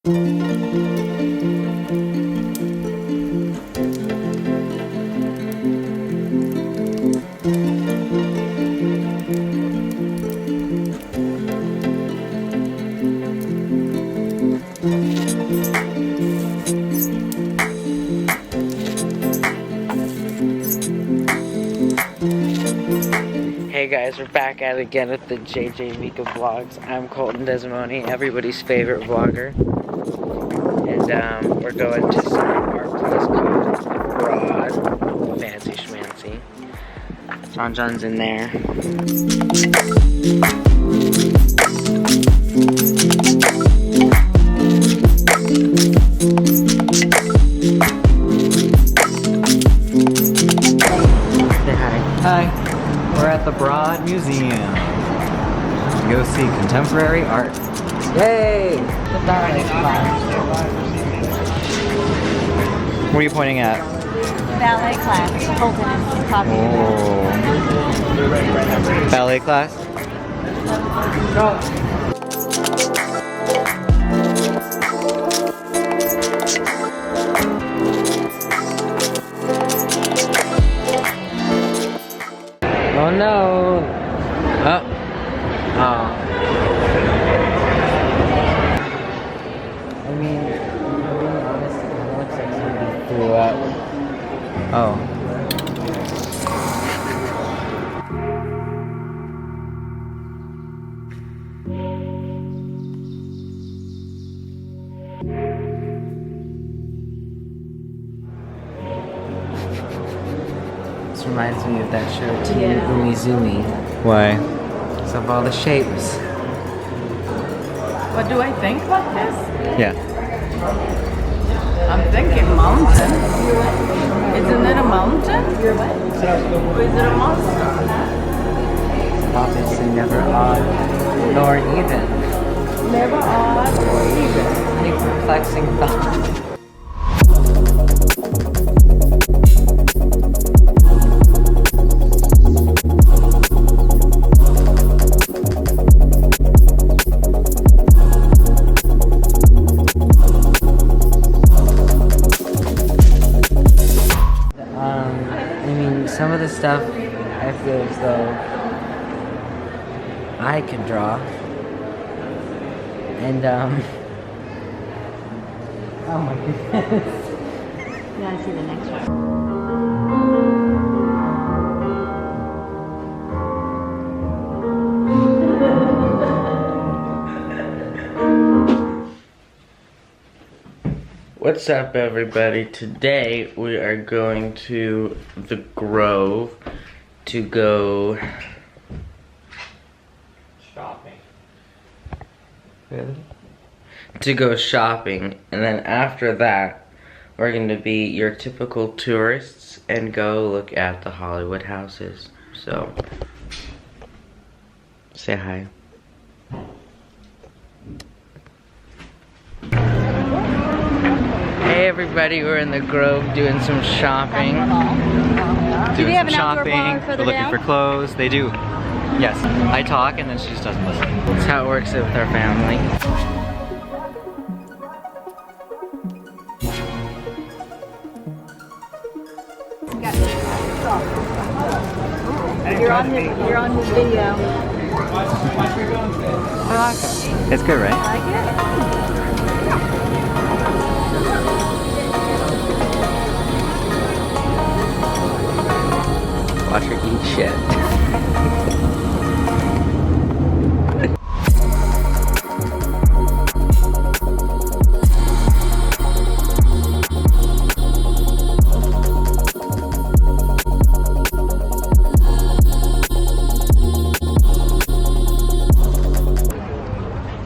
Hey guys, we're back at it again with the JJ Mika vlogs. I'm Colton Desmoni, everybody's favorite vlogger. And we're going to some art class called Broad. Fancy schmancy. John's in there. Say hi. Hi. We're at the Broad Museum to go see contemporary art. Yay! The ballet class. What are you pointing at? Ballet class. Colton is talking Oh. Ballet class? Oh no! Oh. Oh. I mean, being honest, it looks like somebody threw up. Oh. This reminds me of that show too, Yeah. Umizoomi. Why? It's of all the shapes. What do I think about this? Yeah. I'm thinking mountain. Isn't it a mountain? Or is it a monster? Obviously never odd, nor even. Never odd or even. Any perplexing thought. Some of the stuff I feel as though I can draw, and oh my goodness. You want to see the next one? What's up, everybody? Today we are going to the Grove to go shopping. Really? To go shopping, and then after that, we're going to be your typical tourists and go look at the Hollywood houses. So, say hi. Hey everybody, we're in the Grove doing some shopping. Do they have an outdoor shopping, bar we're further looking down? for clothes. They do. Yes. I talk and then she just doesn't listen. That's how it works with our family. You're on his video. It's good, right? I like it. Watch her eat shit.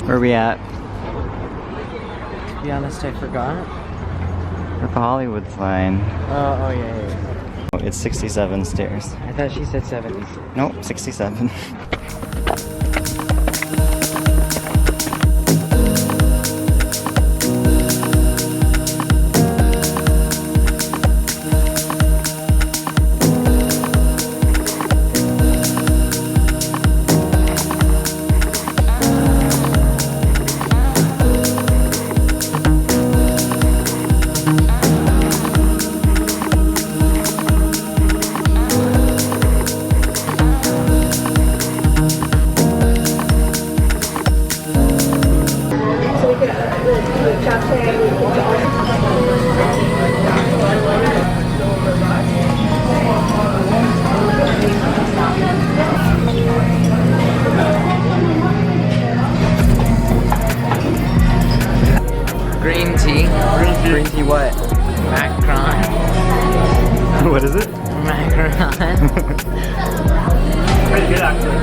Where are we at? To be honest, I forgot. At the Hollywood sign. Oh yeah. It's 67 stairs. I thought she said 70. Nope, 67. Green tea. Green tea what? Macron. What is it? Macron. Pretty good, actually.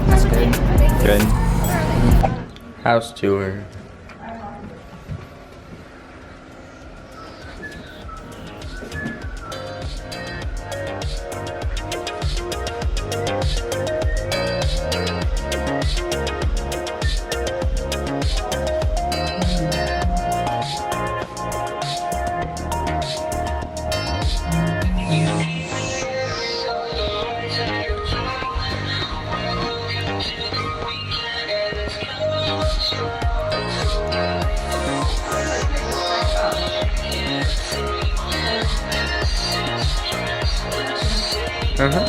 That's good. Good. House tour. Uh-huh.